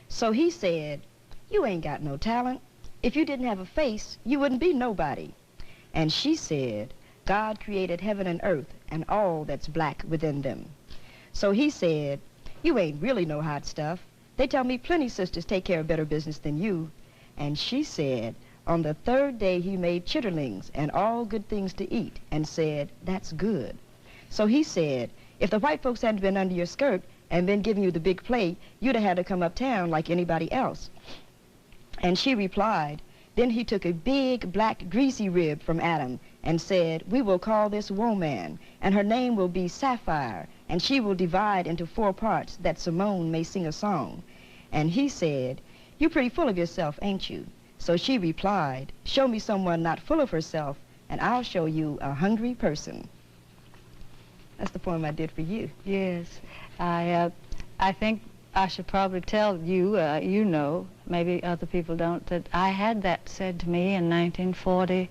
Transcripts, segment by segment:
So he said, "You ain't got no talent. If you didn't have a face, you wouldn't be nobody." And she said, "God created heaven and earth and all that's black within them." So he said, "You ain't really no hot stuff. They tell me plenty sisters take care of better business than you." And she said, on the third day he made chitterlings and all good things to eat and said, "That's good." So he said, "If the white folks hadn't been under your skirt and been giving you the big play, you'd have had to come uptown like anybody else." And she replied, "Then he took a big black greasy rib from Adam and said, 'We will call this Woman, and her name will be Sapphire, and she will divide into 4 parts that Simone may sing a song.' And he said, 'You pretty full of yourself, ain't you?' So she replied, 'Show me someone not full of herself, and I'll show you a hungry person.'" That's the poem I did for you. Yes, I think I should probably tell you, you know, maybe other people don't, that I had that said to me in 1942.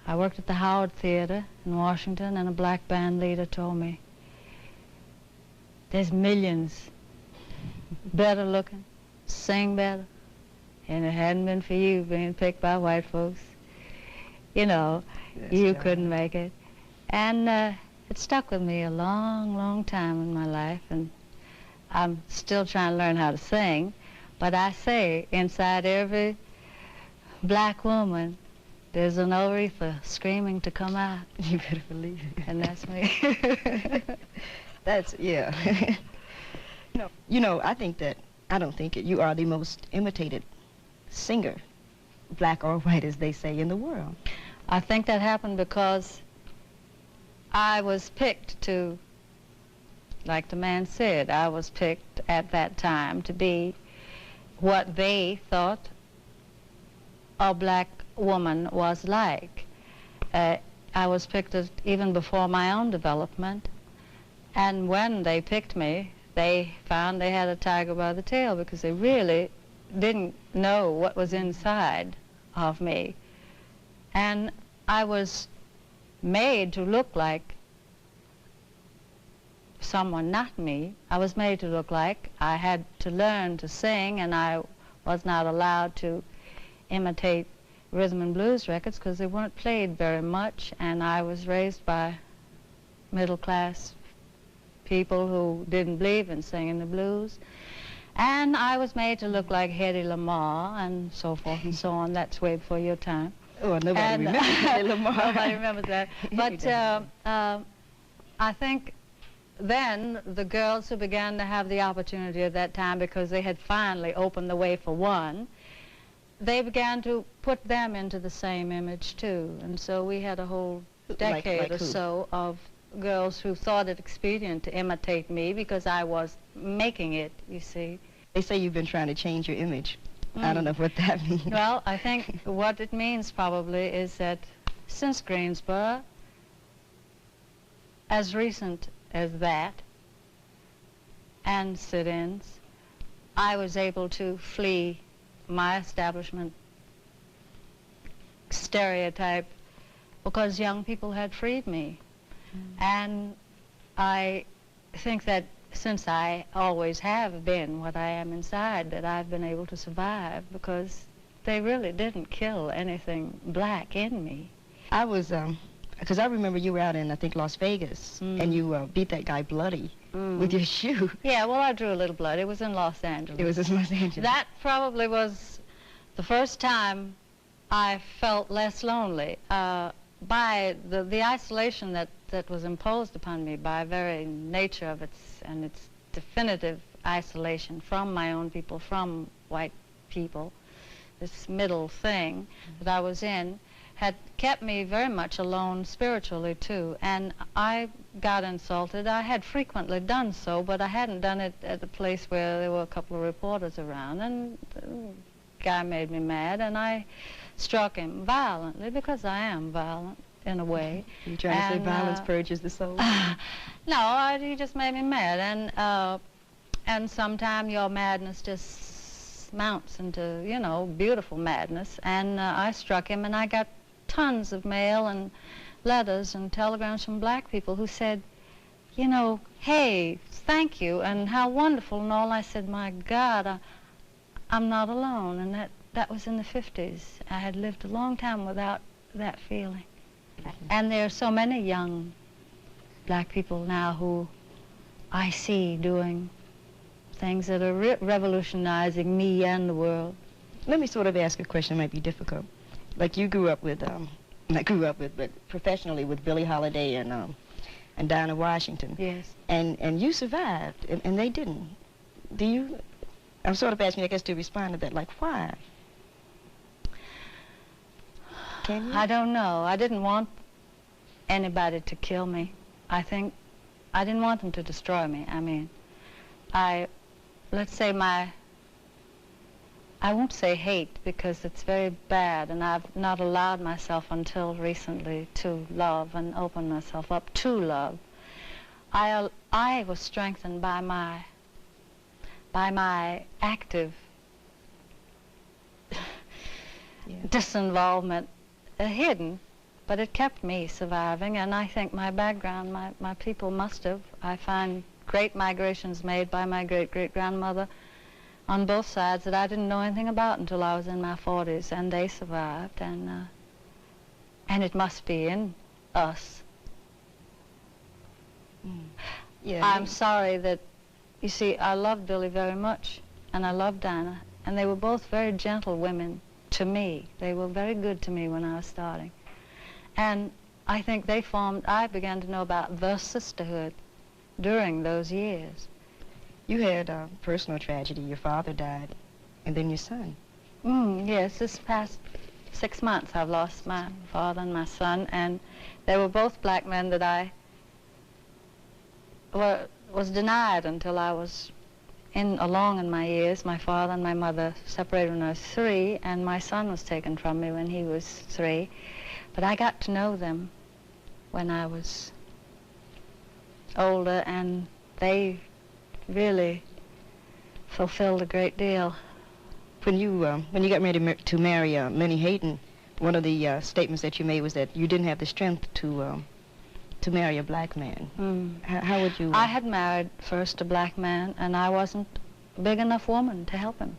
I worked at the Howard Theater in Washington, and a black band leader told me, "There's millions better looking, sing better, and it hadn't been for you being picked by white folks, you know, you couldn't make it." And it stuck with me a long, long time in my life, and I'm still trying to learn how to sing, but I say inside every black woman, there's an Aretha screaming to come out. You better believe it. And that's me. That's, yeah. You know, I don't think it, you are the most imitated singer, black or white as they say, in the world. I think that happened because I was picked to, like the man said, I was picked at that time to be what they thought a black woman was like. I was picked even before my own development, and when they picked me, they found they had a tiger by the tail, because they really didn't know what was inside of me. And I was made to look like someone not me. I was made to look like I had to learn to sing, and I was not allowed to imitate rhythm and blues records because they weren't played very much, and I was raised by middle-class people who didn't believe in singing the blues. And I was made to look like Hedy Lamarr and so forth and so on. That's way before your time. Oh, nobody remembers Hedy Lamarr. Nobody remembers that. But I think then the girls who began to have the opportunity at that time, because they had finally opened the way for one, they began to put them into the same image too. And so we had a whole decade or so of girls who thought it expedient to imitate me because I was making it, you see. They say you've been trying to change your image. I don't know what that means. Well, I think what it means probably is that since Greensboro, as recent as that, and sit-ins, I was able to flee my establishment stereotype because young people had freed me. And I think that since I always have been what I am inside, that I've been able to survive because they really didn't kill anything black in me. I was, because I remember you were out in, I think, Las Vegas, and you beat that guy bloody with your shoe. Yeah, well, I drew a little blood. It was in Los Angeles. It was in Los Angeles. That probably was the first time I felt less lonely. By the isolation that was imposed upon me by very nature of its definitive isolation from my own people, from white people, this middle thing that I was in, had kept me very much alone spiritually too. And I got insulted. I had frequently done so, but I hadn't done it at a place where there were a couple of reporters around. And the guy made me mad, and I struck him violently, because I am violent in a way. You're trying to say violence purges the soul? No, he just made me mad, and sometimes your madness just mounts into, you know, beautiful madness. And I struck him, and I got tons of mail and letters and telegrams from black people who said, you know, hey, thank you, and how wonderful, and all. I said, my God, I'm not alone, and that was in the 50s. I had lived a long time without that feeling. And there are so many young black people now who I see doing things that are revolutionizing me and the world. Let me sort of ask a question that might be difficult. Like you grew up with, not grew up with, but professionally with Billie Holiday and Dinah Washington. Yes. And you survived, and they didn't. Do you? I'm sort of asking, I guess, to respond to that. Like, why? Can you? I don't know. I didn't want anybody to kill me. I think I didn't want them to destroy me. I mean, let's say I won't say hate because it's very bad, and I've not allowed myself until recently to love and open myself up to love. I was strengthened by my active disinvolvement, hidden, but it kept me surviving, and I think my background, my people must have. I find great migrations made by my great-great-grandmother on both sides that I didn't know anything about until I was in my 40s, and they survived, and it must be in us. Yeah. I'm sorry that, you see, I loved Billie very much, and I loved Dinah, and they were both very gentle women to me. They were very good to me when I was starting. And I think I began to know about the sisterhood during those years. You had a personal tragedy. Your father died, and then your son. Yes, this past 6 months I've lost my father and my son, and they were both black men that I was denied until I was along in my years. My father and my mother separated when I was 3, and my son was taken from me when he was 3. But I got to know them when I was older, and they really fulfilled a great deal. When you got ready to marry Minnie Hayden, one of the statements that you made was that you didn't have the strength to marry a black man. How would you? I had married first a black man, and I wasn't a big enough woman to help him.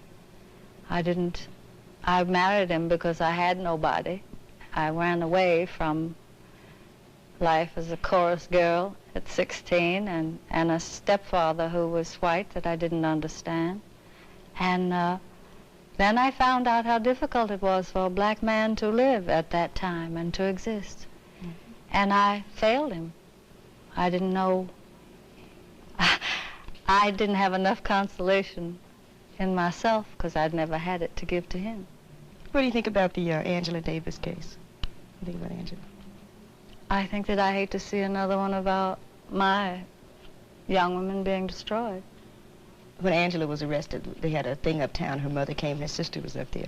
I married him because I had nobody. I ran away from life as a chorus girl at 16, and a stepfather who was white that I didn't understand. And then I found out how difficult it was for a black man to live at that time and to exist. And I failed him. I didn't know, I didn't have enough consolation in myself because I'd never had it to give to him. What do you think about the Angela Davis case? What do you think about Angela? I think that I hate to see another one about my young women being destroyed. When Angela was arrested, they had a thing uptown. Her mother came, her sister was up there.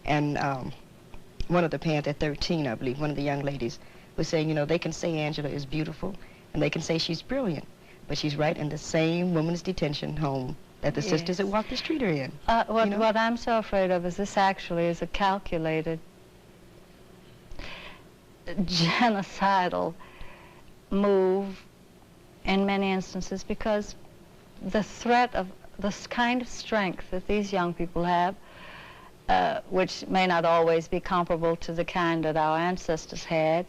And one of the parents at 13, I believe, one of the young ladies, was saying, you know, they can say Angela is beautiful, and they can say she's brilliant, but she's right in the same women's detention home that the sisters that walk the street are in. What I'm so afraid of is this actually is a calculated, genocidal move in many instances, because the threat of this kind of strength that these young people have, which may not always be comparable to the kind that our ancestors had,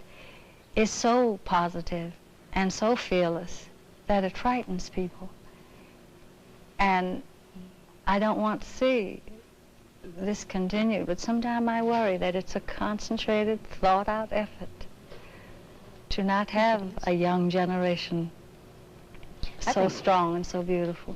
is so positive and so fearless that it frightens people. And I don't want to see this continue, but sometimes I worry that it's a concentrated, thought-out effort to not have a young generation so strong and so beautiful.